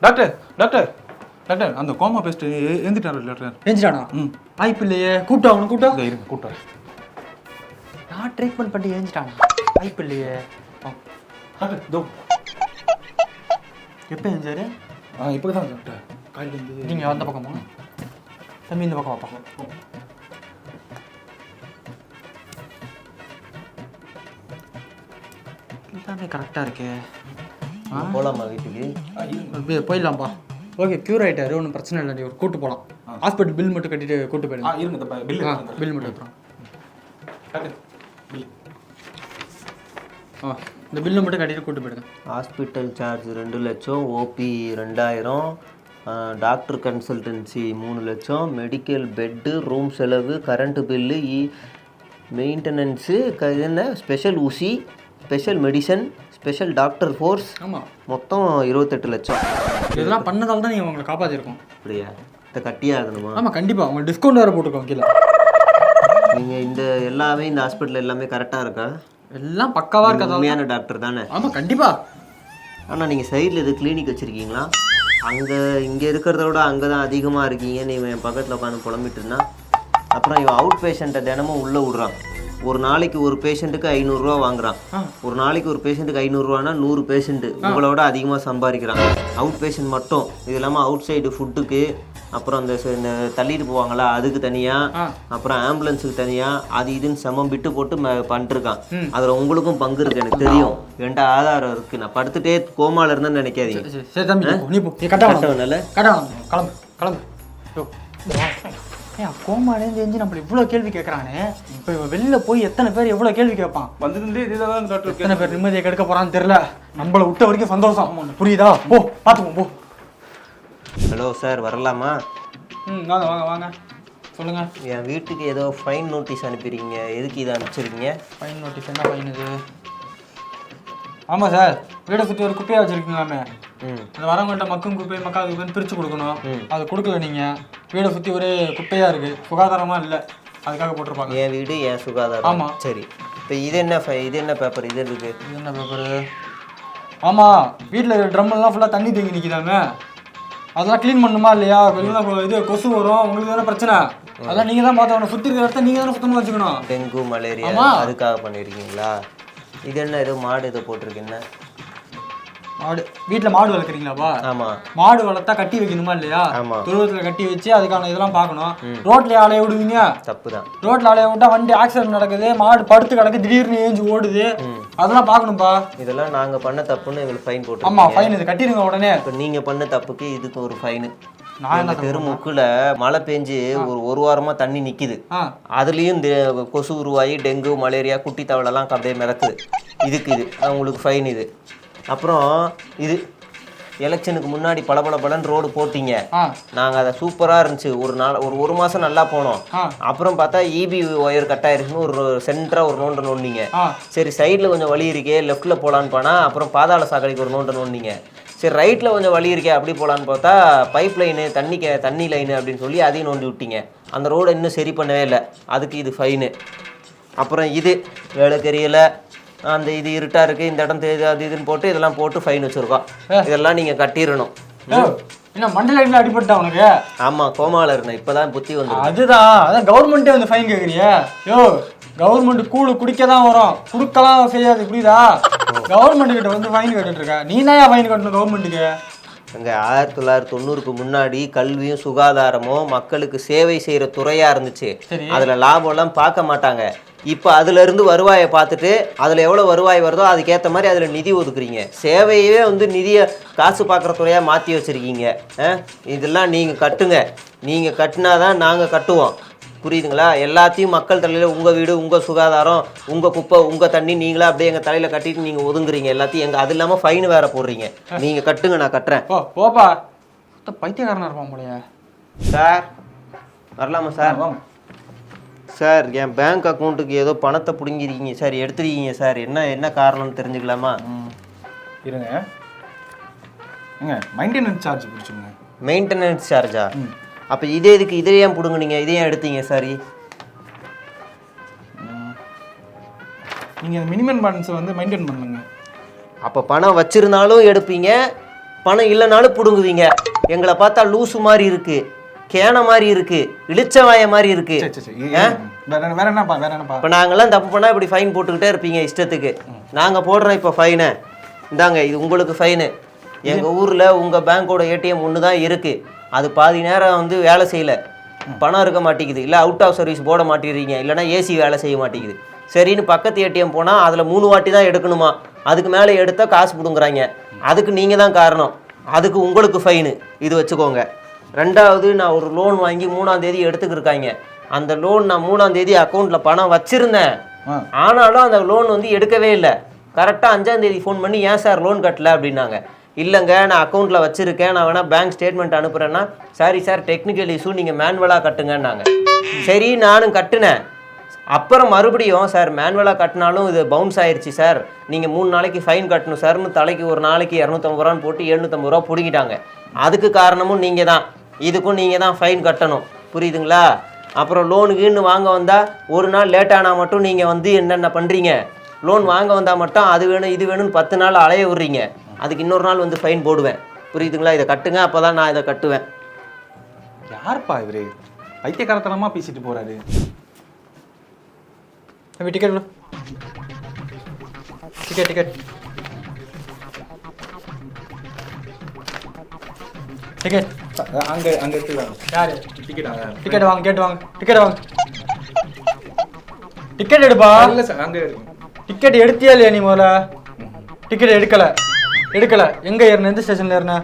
Doctor doctor doctor அந்த coma paste எழுந்துட்டாரு doctor. எழுந்துட்டானா? வாய்ப்பு இல்லையே. கூப்பிட்டா அவனு கூப்பிட்டா இருங்க கூப்பிட்டாரு. நான் ட்ரீட்மெண்ட் பண்ணி எழுந்துட்டானா? வாய்ப்பு இல்லையே. டாக்டர் தோ எப்போ எழுந்தாரு? இப்போ தான் டாக்டர் காலையிலேருந்து. நீங்கள் அந்த பக்கமா? தம்பி இந்த பக்கம் வாப்பா. எல்லாமே கரெக்டாக இருக்கே. போகலாமா வீட்டுக்கு? போயிடலாம்ப்பா. ஓகே க்யூர் ஆகிட்டாரு, ஒன்றும் பிரச்சனை இல்லை. நீ ஒரு கூட்டு போகலாம். ஹாஸ்பிட்டல் பில் மட்டும் கட்டிட்டு கூட்டு போயிடுங்க. இருங்க பில் பில் மட்டும் எடுத்துறோம். டாக்டர் பில் இந்த பில்லு மட்டும் கட்டிட்டு கூட்டு போயிடுங்க. ஹாஸ்பிட்டல் சார்ஜ் 2 லட்சம், ஓபி 2000, டாக்டர் கன்சல்டன்சி 3 லட்சம், மெடிக்கல் பெட்டு, ரூம் செலவு, கரண்ட்டு பில்லு, மெயின்டெனன்ஸு, என்ன ஸ்பெஷல் ஊசி, special medicine, special doctor force. ஆமாம், மொத்தம் 28 லட்சம். இதெல்லாம் பண்ணதால் தான் நீங்கள் உங்களை காப்பாற்றிருக்கோம். அப்படியா? இதை கட்டியே ஆகணுமா? ஆமாம் கண்டிப்பாக. உங்கள் டிஸ்கவுண்ட் வேறு போட்டுருக்கோம் கீழே. நீங்கள் இந்த எல்லாமே இந்த ஹாஸ்பிட்டல் எல்லாமே கரெக்டாக இருக்கா? எல்லாம் பக்காவாக இருக்கா? உண்மையான டாக்டர் தானே? ஆமாம் கண்டிப்பாக. ஆனால் நீங்கள் சைடில் எது கிளினிக் வச்சுருக்கீங்களா? இங்கே இருக்கிறத விட அங்கே தான் அதிகமாக இருக்கீங்கன்னு இவன் என் பக்கத்தில் உட்காந்து புலம்பிட்டு இருந்தான். அப்புறம் இவன் அவுட் பேஷண்ட்டை தினமும் உள்ளே விட்றான். ஒரு நாளைக்கு ஒரு பேஷண்ட்டுக்கு 500 வாங்குறான். ஒரு நாளைக்கு ஒரு பேஷண்ட்டுக்கு 500 100 பேஷண்ட்டு உங்களோட அதிகமாக சம்பாதிக்கிறான் அவுட் பேஷண்ட் மட்டும். இது இல்லாமல் அவுட் சைடு ஃபுட்டுக்கு, அப்புறம் இந்த தள்ளிட்டு போவாங்களா அதுக்கு தனியாக, அப்புறம் ஆம்புலன்ஸுக்கு தனியாக, அது இதுன்னு சமம் விட்டு போட்டு பண்ணிருக்கான். அதில் உங்களுக்கும் பங்கு இருக்கு எனக்கு தெரியும். என்கிட்ட ஆதாரம் இருக்குது. நான் படுத்துட்டே கோமாவில் இருந்தேன்னு நினைக்காதீங்க. கோமாலேருந்து எஞ்சி நம்மள இவ்வளோ கேள்வி கேட்குறானே. இப்போ வெளில போய் எத்தனை பேர் எவ்வளோ கேள்வி கேட்பான். வந்ததுலேயே இதுதான் டாக்டர். எத்தனை பேர் நிம்மதியை கெடுக்க போகிறான்னு தெரில. நம்மளை விட்ட வரைக்கும் சந்தோஷம். புரியுதா? போ பார்த்துக்கோ போ. ஹலோ சார், வரலாமா? வாங்க வாங்க வாங்க சொல்லுங்கள். என் வீட்டுக்கு ஏதோ ஃபைன் நோட்டீஸ் அனுப்பிடுறீங்க. எதுக்கு இதை அனுப்பிச்சிருக்கீங்க? Fine notice? என்ன ஃபைன் இது? ஆமாம் சார், வீடை சுற்றி ஒரு குப்பையாக வச்சுருக்கீங்களாமே. அந்த வரவங்கள்ட்ட மக்கும் குப்பை மக்கா குப்பைன்னு பிரித்து கொடுக்கணும். அது கொடுக்கல நீங்கள். வீடை சுற்றி ஒரே குப்பையாக இருக்குது, சுகாதாரமாக இல்லை. அதுக்காக போட்டிருப்பாங்க. என் வீடு என் சுகாதாரம். ஆமாம் சரி. இப்போ இது என்ன பேப்பர்? இது இருக்குது. இது என்ன பேப்பரு? ஆமாம், வீட்டில் ட்ரம்மெல்லாம் ஃபுல்லாக தண்ணி தேங்கி நிற்கிதாங்க. அதெல்லாம் க்ளீன் பண்ணுமா இல்லையா? இல்லைன்னா இது கொசு வரும். உங்களுக்கு தானே பிரச்சனை. அதெல்லாம் நீங்கள் தான் பார்த்தவங்க. சுற்றி இருக்கிற இடத்த நீங்கள் தானே சுத்தமாக வச்சுக்கணும். டெங்கு மலேரியா அதுக்காக பண்ணியிருக்கீங்களா? இது என்ன ஏதோ மாடு இதை போட்டிருக்கீங்க? மாடு வீட்டில் மாடு வளர்க்குறீங்களாப்பா? ஆமாம். மாடு வளர்த்தா கட்டி வைக்கணுமா இல்லையா? ஆமாம். துருவத்தில் கட்டி வச்சு அதுக்கான இதெல்லாம் பார்க்கணும். ரோட்ல ஆலைய விடுவீங்க? தப்பு தான். ரோட்ல ஆலைய விட்டா வண்டி ஆக்சிடென்ட் நடக்குது, மாடு படுத்து கிடக்கு, திடீர்னு ஏஞ்சி ஓடுது. அதெல்லாம் பார்க்கணும்ப்பா. இதெல்லாம் நாங்கள் பண்ண தப்புன்னு எங்களுக்கு ஃபைன் போட்டு. ஆமாம், ஃபைன் இது கட்டிடுங்க உடனே. இப்போ நீங்கள் பண்ண தப்புக்கு இதுக்கு ஒரு ஃபைனு. நான் தெருமுக்கில் மழை பெஞ்சு ஒரு வாரமாக தண்ணி நிற்கிது. அதுலேயும் கொசு உருவாகி டெங்கு மலேரியா குட்டி தவளைலாம் அப்படியே மிதக்குது. இதுக்கு இது உங்களுக்கு ஃபைன். இது அப்புறம் இது எலெக்ஷனுக்கு முன்னாடி பலன்னு ரோடு போட்டிங்க. நாங்கள் அதை சூப்பராக இருந்துச்சு. ஒரு மாதம் நல்லா போனோம். அப்புறம் பார்த்தா இபி ஒயர் கட் ஆயிருச்சுன்னு ஒரு சென்டராக ஒரு நோண்டு நோண்டிங்க. சரி, சைடில் கொஞ்சம் வழி இருக்கே லெஃப்ட்டில் போகலான்னு போனால் அப்புறம் பாதாள சாக்கடைக்கு ஒரு நோண்டு நோண்டிங்க. சரி, ரைட்டில் கொஞ்சம் வழி இருக்கே அப்படி போகலான்னு பார்த்தா பைப் லைனு தண்ணி லைனு அப்படின்னு சொல்லி அதையும் நோண்டி விட்டீங்க. அந்த ரோடை இன்னும் சரி பண்ணவே இல்லை. அதுக்கு இது ஃபைனு. அப்புறம் இது வேலைக்கறியில் அந்த இது இருட்டாக இருக்குது, இந்த இடம் தெரியுது, அது இதுன்னு போட்டு இதெல்லாம் போட்டு ஃபைன் வச்சுருக்கோம். இதெல்லாம் நீங்கள் கட்டிடணும். என்ன மண்டல அடிபட்டா உனக்கு? ஆமாம், கோமாவில் இருந்தேன். இப்போ தான் புத்தி வந்து. அதான் கவர்மெண்ட்டே வந்து ஃபைன் கேட்குறியா? கவர்மெண்ட் கூழு குடிக்க தான் வரும், குடுக்கலாம் செய்யாது. புரியுதா? கவர்மெண்ட் கிட்ட வந்து ஃபைன் கட்டிட்டு இருக்க. நீ தான் ஃபைன் கட்டணும் கவர்மெண்ட்டுக்கு. அங்கே 1990க்கு முன்னாடி கல்வியும் சுகாதாரமும் மக்களுக்கு சேவை செய்கிற துறையாக இருந்துச்சு. அதில் லாபம்லாம் பார்க்க மாட்டாங்க. இப்போ அதுலேருந்து வருவாயை பார்த்துட்டு அதில் எவ்வளோ வருவாய் வருதோ அதுக்கேற்ற மாதிரி அதில் நிதி ஒதுக்குறீங்க. சேவையே வந்து நிதியை காசு பார்க்குற துறையாக மாற்றி வச்சுருக்கீங்க. இதெல்லாம் நீங்கள் கட்டுங்க. நீங்கள் கட்டினாதான் நாங்கள் கட்டுவோம். புரியுதுங்களா? எல்லாத்தையும் மக்கள் தலையில் உங்கள் வீடு, உங்கள் சுகாதாரம், உங்கள் குப்பை, உங்கள் தண்ணி நீங்களே அப்படியே எங்கள் தலையில் கட்டிட்டு நீங்கள் ஒதுங்குறீங்க எல்லாத்தையும். அது இல்லாமல் ஃபைன் வேறு போடுறீங்க. நீங்கள் கட்டுங்க, நான் கட்டுறேன். போப்பா, பைத்தியக்காரனா இருப்பான் போலையா? சார் வரலாமா சார்? சார், என் பேங்க் அக்கௌண்ட்டுக்கு ஏதோ பணத்தை பிடுங்கிருக்கீங்க சார், எடுத்துருக்கீங்க சார். என்ன காரணம்னு தெரிஞ்சுக்கலாமா? இருங்க, மெயின்டெனன்ஸ் சார்ஜ் பிடிச்சுங்க. மெயின்டெனன்ஸ் சார்ஜா? அப்போ இதே இதுக்கு இதையும் பிடுங்குனீங்க, இதையும் எடுத்தீங்க சார். நீங்கள் மினிமம் பேலன்ஸை வந்து மெயின்டைன் பண்ணுங்க. அப்போ பணம் வச்சுருந்தாலும் எடுப்பீங்க, பணம் இல்லைனாலும் பிடுங்குவீங்க. எங்களை பார்த்தா லூசு மாதிரி இருக்கு, கேன மாதிரி இருக்கு, இளிச்சவாய மாதிரி இருக்கு. வேற என்னப்பா? இப்போ நாங்கெல்லாம் தப்பு பண்ணால் இப்படி ஃபைன் போட்டுக்கிட்டே இருப்பீங்க இஷ்டத்துக்கு. நாங்கள் போடுறோம் இப்போ ஃபைனை, இந்தாங்க இது உங்களுக்கு ஃபைனு. எங்கள் ஊரில் உங்கள் பேங்க்கோட ஏடிஎம் ஒன்று தான் இருக்குது, அது பாதி நேரம் வந்து வேலை செய்யலை, பணம் இருக்க மாட்டேங்குது, இல்லை அவுட் ஆஃப் சர்வீஸ் போட மாட்டேங்கிறீங்க, இல்லைனா ஏசி வேலை செய்ய மாட்டேங்குது. சரின்னு பக்கத்து ஏடிஎம் போனால் அதில் 3 வாட்டி தான் எடுக்கணுமா, அதுக்கு மேலே எடுத்தால் காசு பிடுங்குறாங்க. அதுக்கு நீங்கள் தான் காரணம், அதுக்கு உங்களுக்கு ஃபைனு. இது வச்சுக்கோங்க. 2வது, நான் ஒரு லோன் வாங்கி 3ஆம் தேதி எடுத்துக்கிருக்காங்க. அந்த லோன் நான் 3ஆம் தேதி அக்கௌண்ட்டில் பணம் வச்சுருந்தேன், ஆனாலும் அந்த லோன் வந்து எடுக்கவே இல்லை. கரெக்டாக 5ஆம் தேதி ஃபோன் பண்ணி ஏன் சார் லோன் கட்டலை அப்படின்னாங்க. இல்லைங்க நான் அக்கௌண்ட்டில் வச்சுருக்கேன், நான் வேணால் பேங்க் ஸ்டேட்மெண்ட் அனுப்புகிறேன்னா, சாரி சார் டெக்னிக்கல் இஷ்யூ, நீங்கள் மேனுவலாக கட்டுங்கன்னாங்க. சரி நானும் கட்டுனேன். அப்புறம் மறுபடியும் சார் மேனுவலாக கட்டினாலும் இது பவுன்ஸ் ஆயிடுச்சு சார், நீங்கள் 3 நாளைக்கு ஃபைன் கட்டணும் சார்னு தலைக்கு ஒரு நாளைக்கு 250 ரூபான்னு போட்டு 750 ரூபா பிடிக்கிட்டாங்க. அதுக்கு காரணமும் நீங்கள் தான், இதுக்கும் நீங்கள் தான் ஃபைன் கட்டணும், புரியுதுங்களா? அப்புறம் லோனுக்குன்னு வாங்க வந்தால் ஒரு நாள் லேட் ஆனால் மட்டும் நீங்கள் வந்து என்னென்ன பண்ணுறீங்க, லோன் வாங்க வந்தால் மட்டும் அது வேணும் இது வேணும்னு 10 நாள் அலைய விட்றீங்க. அதுக்கு இன்னொரு நாள் வந்து ஃபைன் போடுவேன், புரியுதுங்களா? இதை கட்டுங்க, அப்போ தான் நான் இதை கட்டுவேன். யாருப்பா இவரு பைத்தியக்காரத்தனமாக பேசிட்டு போகிறாரு? டிக்கெட் டிக்கெட் டிக்கெட் டிக்கெட் அங்கே எடுத்துக்கலாம். யாரு டிக்கெட் டிக்கெட் வாங்க, கேட்டு வாங்க, டிக்கெட் வாங்க, டிக்கெட் எடுப்பா. இல்லை சார், அங்கே டிக்கெட் எடுத்தியா இல்லையா நீ? முதல்ல டிக்கெட் எடுக்கல. எங்கே ஏறின? எந்த ஸ்டேஷனில் ஏறின?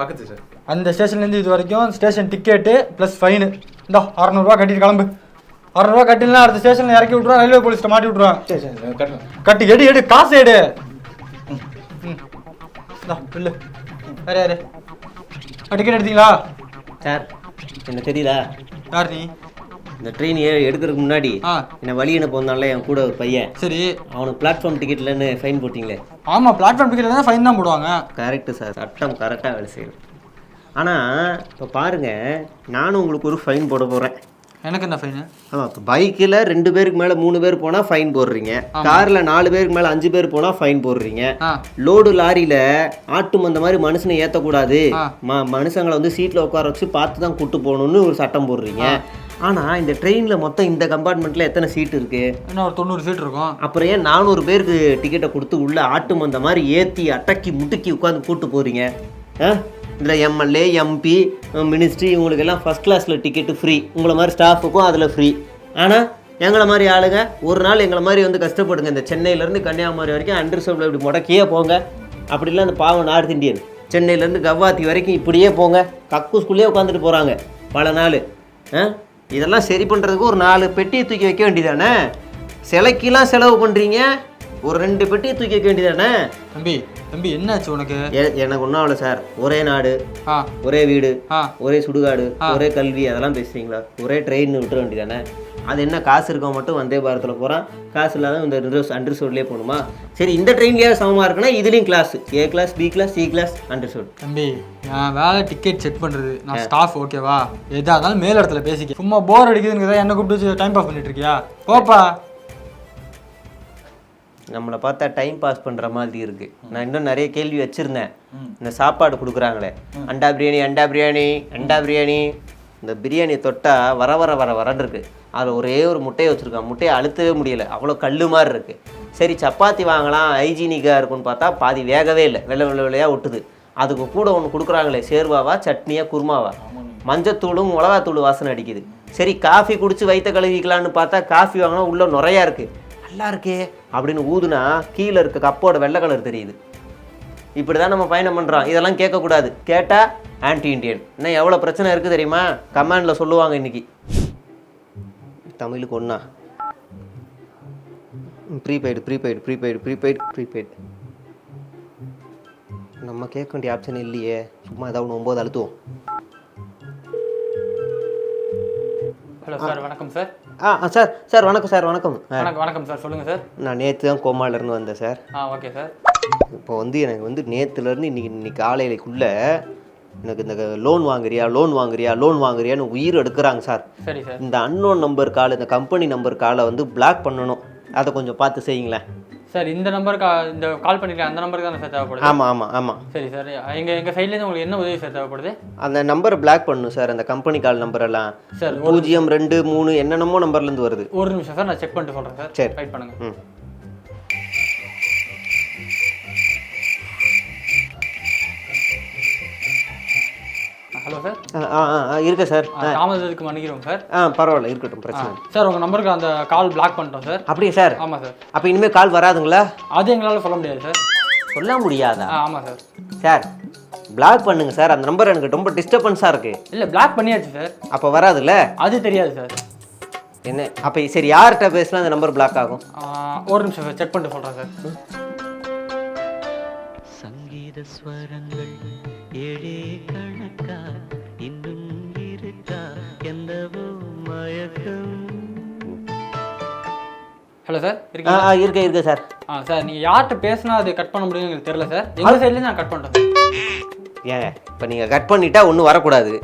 பக்கத்து சார். அந்த ஸ்டேஷன்லேருந்து இது வரைக்கும் ஸ்டேஷன் டிக்கெட்டு ப்ளஸ் ஃபைனு. இந்தா 600 ரூபா கட்டிட்டு கிளம்பு. 600 ரூபா கட்டினா அடுத்த ஸ்டேஷனில் இறக்கி விட்ருவான், ரயில்வே போலீஸ்ட்ட மாட்டி விட்ருவான். கட்டி எடு காசு எடு. இல்லை வேற யாரு டிக்கெட் எடுத்தீங்களா சார் என்ன தெரியுதா? யார் நீ? இந்த ட்ரெயின் எடுக்கிறதுக்கு முன்னாடி என்ன வழி என்ன போனால என் கூட ஒரு பையன், சரி, அவனுக்கு பிளாட்ஃபார்ம் டிக்கெட்லன்னு ஃபைன் போட்டிங்களே. ஆமாம், பிளாட்ஃபார்ம் டிக்கெட்டில் தான் ஃபைன் தான் போடுவாங்க. கரெக்டு சார், சட்டம் கரெக்டாக வேலை செய்யும். ஆனால் இப்போ பாருங்கள், நானும் உங்களுக்கு ஒரு ஃபைன் போட போகிறேன். எனக்கு என்ன ஃபைனு? ஆமாம், இப்போ பைக்கில் 2 பேருக்கு மேலே 3 பேர் போனால் ஃபைன் போடுறீங்க, காரில் 4 பேருக்கு மேலே 5 பேர் போனால் ஃபைன் போடுறீங்க, லோடு லாரியில் ஆட்டு மந்த மாதிரி மனுஷனை ஏற்றக்கூடாது, மனுஷங்களை வந்து சீட்டில் உட்கார வச்சு பார்த்து தான் கூட்டு போகணுன்னு ஒரு சட்டம் போடுறீங்க. ஆனால் இந்த ட்ரெயினில் மொத்தம் இந்த கம்பார்ட்மெண்ட்டில் எத்தனை சீட் இருக்குது? இன்னும் ஒரு 90 சீட் இருக்கும். அப்புறம் ஏன் 400 பேருக்கு டிக்கெட்டை கொடுத்து உள்ள ஆட்டு மந்த மாதிரி ஏற்றி அட்டக்கி முட்டுக்கி உட்காந்து கூட்டு போகிறீங்க? இதில் எம்எல்ஏ எம்பி மினிஸ்ட்ரி இவங்களுக்கெல்லாம் ஃபஸ்ட் கிளாஸில் டிக்கெட்டு ஃப்ரீ, உங்களை மாதிரி ஸ்டாஃபுக்கும் அதில் ஃப்ரீ. ஆனால் எங்களை மாதிரி ஆளுங்க ஒரு நாள் எங்களை மாதிரி வந்து கஷ்டப்படுங்க. இந்த சென்னையிலேருந்து கன்னியாகுமரி வரைக்கும் அண்டர்சர்வ்டில் இப்படி முடக்கியே போங்க. அப்படிலாம் அந்த பாவம் நார்த் இந்தியன் சென்னையிலேருந்து கவுஹாத்தி வரைக்கும் இப்படியே போங்க, கக்கூஸ்குள்ளேயே உட்காந்துட்டு போகிறாங்க பல நாள். இதெல்லாம் சரி பண்ணுறதுக்கு ஒரு 4 பெட்டியை தூக்கி வைக்க வேண்டியதானே? சிலைக்கெல்லாம் செலவு பண்ணுறீங்க, ஒரு 2 பெட்டியை தூக்கி வைக்க வேண்டியதானே? தம்பி என்னாச்சு உனக்கு? எனக்கு ஒன்றும் ஆகலை சார். ஒரே நாடு, ஒரே வீடு, ஒரே சுடுகாடு, ஒரே கல்வி, அதெல்லாம் பேசுறீங்களா? ஒரே ட்ரெயின் விட்டுற வேண்டியதானே? அது என்ன காசு இருக்கவங்க மட்டும் வந்தே பாரத்தில் போகிறான், காசு இல்லாத இந்த அண்டர்சோட்லேயே போகணுமா? சரி, இந்த ட்ரெயின்லேயே சமமாக இருக்குன்னா இதுலேயும் class, A class, B class, C class, அண்டர்சோட். தம்பி நான் வேலை டிக்கெட் செக் பண்ணுறது, நான் ஸ்டாஃப், ஓகேவா? எதாக இருந்தாலும் மேல் இடத்துல பேசிக்க. சும்மா போர் அடிக்குதுன்னு என்ன கூப்பிட்டு டைம் பாஸ் பண்ணிட்டு இருக்கியா? போப்பா. நம்மளை பார்த்தா டைம் பாஸ் பண்ணுற மாதிரி இருக்குது. நான் இன்னும் நிறைய கேள்வி வச்சுருந்தேன். இந்த சாப்பாடு கொடுக்குறாங்களே, அண்டா பிரியாணி, இந்த பிரியாணியை தொட்டால் வரன்னு இருக்குது. அதில் ஒரே ஒரு முட்டையை வச்சுருக்கான், முட்டையை அழுத்தவே முடியலை, அவ்வளோ கல் மாதிரி இருக்குது. சரி சப்பாத்தி வாங்கலாம், ஹைஜீனிக்காக இருக்குன்னு பார்த்தா பாதி வேகவே இல்லை, வெள்ளையாக ஒட்டுது. அதுக்கு கூட ஒன்று கொடுக்குறாங்களே, சேர்வாவா சட்னியா குருமாவா, மஞ்சத்தூளும் மிளகாத்தூள் வாசனை அடிக்குது. சரி காஃபி குடிச்சு வயிற்ற கழுவிக்கலான்னு பார்த்தா காஃபி வாங்கினா உள்ளே நுறையா இருக்குது, நல்லா இருக்கே அப்படின்னு ஊதுனா கீழே இருக்க கப்போட வெள்ளை கலர் தெரியுது. இப்படி தான் நம்ம பயணம் பண்ணுறோம். இதெல்லாம் கேட்கக்கூடாது, கேட்டால் ஆன்டி இண்டியன். இன்னும் எவ்வளோ பிரச்சனை இருக்குது தெரியுமா? கமெண்டில் சொல்லுவாங்க. இன்றைக்கி தமிழுக்கு ஒன்றா ப்ரீபெய்டு நம்ம கேட்க வேண்டிய ஆப்ஷன் இல்லையே, சும்மா ஏதாவது 9 அழுத்துவோம். ஹலோ சார், வணக்கம் சார். சார் வணக்கம் சார். வணக்கம் சார், சொல்லுங்கள் சார். நான் நேற்று தான் கோமாலேருந்து வந்தேன் சார். Okay sir. இப்போ வந்து எனக்கு வந்து நேற்றுலேருந்து இன்னைக்கு காலையிலக்குள்ளே எனக்கு இந்த லோன் வாங்குறியான்னு உயிர் எடுக்கிறாங்க சார். சரி சார். இந்த அன்னோன் நம்பர் கால், இந்த கம்பெனி நம்பர் காலை வந்து பிளாக் பண்ணணும், அதை கொஞ்சம் பார்த்து செய்யுங்களேன். சார் இந்த நம்பருக்கு இந்த கால் பண்ணிருக்கேன் அந்த நம்பருக்கு தானே சார் தேவைப்படுது? ஆமாம். சரி சார், எங்கள் சைட்லேருந்து உங்களுக்கு என்ன உதவி சார் தேவைப்படுது? அந்த நம்பரை பிளாக் பண்ணணும் சார், அந்த கம்பெனி கால் நம்பர் எல்லாம் சார் 0, 2, 3 என்னென்னமோ நம்பர்லேருந்து வருது. ஒரு நிமிஷம் சார், நான் செக் பண்ணிட்டு சொல்கிறேன் சார். சரி, ரைட் பண்ணுங்க. Hello sir. இருக்கு சார். தாமதத்துக்கு மன்னிக்கிறோம் சார். பரவாயில்ல, இருக்கட்டும், பிரச்சனை. சார் உங்கள் நம்பருக்கு அந்த கால் பிளாக் பண்ணிட்டோம் சார். அப்படியே சார்? ஆமாம் சார். அப்போ இனிமேல் கால் வராதுங்களா? அது எங்களால் சொல்ல முடியாது சார். சொல்ல முடியாதா? ஆமாம் சார். சார் பிளாக் பண்ணுங்க சார், அந்த நம்பர் எனக்கு ரொம்ப டிஸ்டர்பன்ஸாக இருக்கு. இல்லை, பிளாக் பண்ணியாச்சு சார். அப்போ வராதுல்ல? அது தெரியாது சார். என்ன அப்போ சரி, யார்கிட்ட பேசினா அந்த நம்பர் பிளாக் ஆகும்? ஒரு நிமிஷம் சார், செக் பண்ணிட்டு சொல்கிறேன் சார். சங்கீத ஸ்வரங்கள் ஏழே கணக்கா இன்னும் இருக்கா என்னவோ மயக்கம். ஹலோ சார், இருக்கு சார். சார் நீங்கள் யார்கிட்ட பேசினா அது கட் பண்ண முடியும்னு எனக்கு தெரியல சார். எங்கள் சைட்லேருந்து நான் கட் பண்ணிட்டேன். ஏங்க இப்போ நீங்கள் கட் பண்ணிட்டா ஒன்றும் வரக்கூடாது.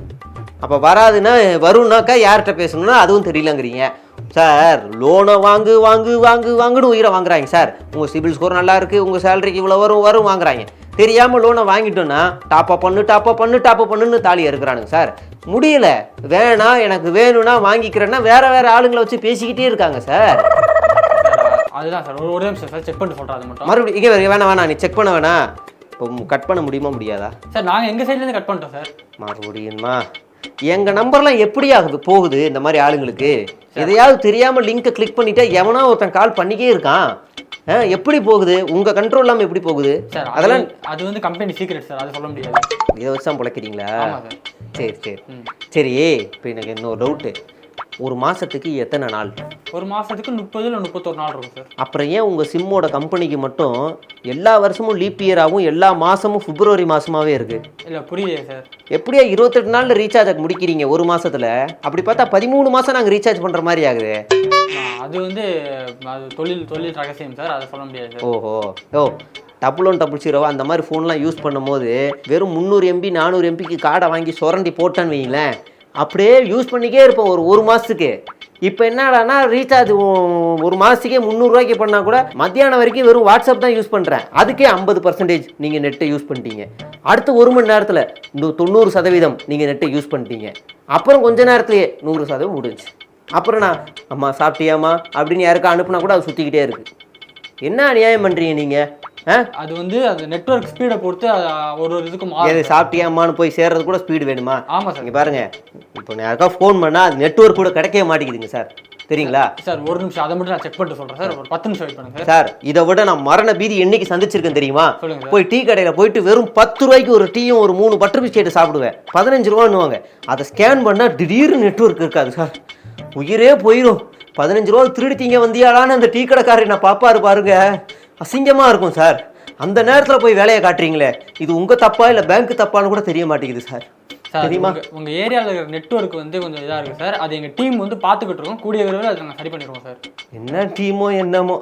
அப்போ வராதுன்னா வரும்னாக்கா யார்கிட்ட பேசணும்னா அதுவும் தெரியலங்கிறீங்க சார். லோனை வாங்குன்னு உயிரை வாங்குறாங்க சார். உங்கள் சிபில் ஸ்கோர் நல்லா இருக்குது, உங்கள் சேலரிக்கு இவ்வளோ வரும் வாங்குறாங்க. தெரியாமல் லோனை வாங்கிட்டோன்னா டாப் அப் பண்ணுன்னு தாலி இருக்கிறானுங்க சார். முடியல, வேணாம் எனக்கு வேணும்னா வாங்கிக்கிறேன்னா வேற ஆளுங்களை வச்சு பேசிக்கிட்டே இருக்காங்க சார். அதுதான் சார், ஒரு நிமிஷம் சார், செக் பண்ணிட்டு சொல்கிறேன். அது மட்டும் மறுபடியும் இங்கே வேணாம், நீ செக் பண்ண வேணாம். இப்போ கட் பண்ண முடியாதா சார்? நாங்கள் எங்கள் சைட்லேருந்து கட் பண்ணிட்டோம் சார். மறுபடியுமா? எங்கள் நம்பர்லாம் எப்படி போகுது இந்த மாதிரி ஆளுங்களுக்கு? எதையாவது தெரியாமல் லிங்கை கிளிக் பண்ணிட்டா எவனா ஒருத்தன் கால் பண்ணிக்கே இருக்கான். எப்படி போகுது? உங்கள் கண்ட்ரோல் இல்லாமல் எப்படி போகுது சார்? அதெல்லாம் அது வந்து கம்பெனி சீக்ரெட் சார், அதை சொல்ல முடியாது. இதை வச்சு தான் பிழைக்கிறீங்களா? சரி. இப்போ எனக்கு இன்னொரு டவுட்டு, ஒரு மாதத்துக்கு எத்தனை நாள்? ஒரு மாதத்துக்கு 30 இல்லை 31 நாள் இருக்கும் சார். அப்புறம் ஏன் உங்கள் சிம்மோட கம்பெனிக்கு மட்டும் எல்லா வருஷமும் லீப் இயராகவும் எல்லா மாதமும் பிப்ரவரி மாதமாகவே இருக்குது? இல்லை, புரியுது சார். எப்படியா 28 நாளில் ரீசார்ஜ் முடிக்கிறீங்க ஒரு மாதத்தில்? அப்படி பார்த்தா 13 மாதம் நாங்கள் ரீசார்ஜ் பண்ணுற மாதிரி ஆகுது. அது வந்து அது தொழில் ரகசியம் சார், அதை சொல்ல முடியாது. ஓ, டபுள் 0 அந்த மாதிரி ஃபோன்லாம் யூஸ் பண்ணும்போது வெறும் 300 MB 400 MBக்கு கார்டை வாங்கி சுரண்டி போட்டான்னு வைங்களேன், அப்படியே யூஸ் பண்ணிக்கே இருப்போம் ஒரு மாதத்துக்கு. இப்போ என்னடானா ரீசார்ஜ் ஒரு மாதத்துக்கே 300 ரூபாய்க்கு பண்ணால் கூட மத்தியானம் வரைக்கும் வெறும் வாட்ஸ்அப் தான் யூஸ் பண்ணுறேன். அதுக்கே 50% நீங்கள் நெட்டை யூஸ் பண்ணிட்டீங்க. அடுத்த 1 மணி நேரத்தில் 90% நீங்கள் நெட்டை யூஸ் பண்ணிட்டீங்க. அப்புறம் கொஞ்ச நேரத்துலேயே 100% முடிஞ்சு. அப்புறம் நான் அம்மா சாப்பிட்டியாம்மா அப்படின்னு யாருக்கா அனுப்புனா கூட அது சுற்றிக்கிட்டே இருக்குது. என்ன அநியாயம் பண்ணுறீங்க நீங்கள்? அது வந்து அது நெட்வொர்க் ஸ்பீடை பொறுத்து ஒரு இதுக்கு சாப்பிட்டியாம்மான்னு போய் சேர்றது கூட ஸ்பீடு வேணுமா? ஆமாம் சார். இங்கே பாருங்க, இப்போ யாருக்கா ஃபோன் பண்ணால் அது நெட்வொர்க் கூட கிடைக்கவே மாட்டேங்குதுங்க சார், தெரியுங்களா? சார் ஒரு நிமிஷம், அதை மட்டும் நான் செக் பண்ணிட்டு சொல்கிறேன் சார். ஒரு 10 நிமிஷம் வெயிட் பண்ணுங்க சார். இதை விட நான் மரண பீதி என்னைக்கு சந்திச்சிருக்கேன் தெரியுமா? சொல்லுங்க. போய் டீ கடையில் போயிட்டு வெறும் 10 ரூபாய்க்கு ஒரு டீயும் ஒரு 3 பட்டர் பிஸ்கெட் சாப்பிடுவேன். 15 ரூபான்னுவாங்க. அதை ஸ்கேன் பண்ணால் திடீர்னு நெட்வொர்க் இருக்காது சார், உயிரே போயிடும். 15 ரூபா திருடித்தீங்க வந்தியாலான்னு அந்த டீ கடைக்காரர் நான் பாருங்க, அசிங்கமாக இருக்கும் சார். அந்த நேரத்தில் போய் வேலையை காட்டுறீங்களே, இது உங்கள் தப்பா இல்லை பேங்க் தப்பான்னு கூட தெரிய மாட்டேங்குது சார். தெரியுமா? உங்கள் ஏரியாவில் இருக்கிற நெட்வொர்க் வந்து கொஞ்சம் இதாக இருக்குது சார். அது எங்கள் டீம் வந்து பார்த்துக்கிட்டு இருக்கோம். கூடிய விரைவில் அதை நாங்கள் சரி பண்ணிடுவோம் சார். என்ன டீமோ என்னமோ.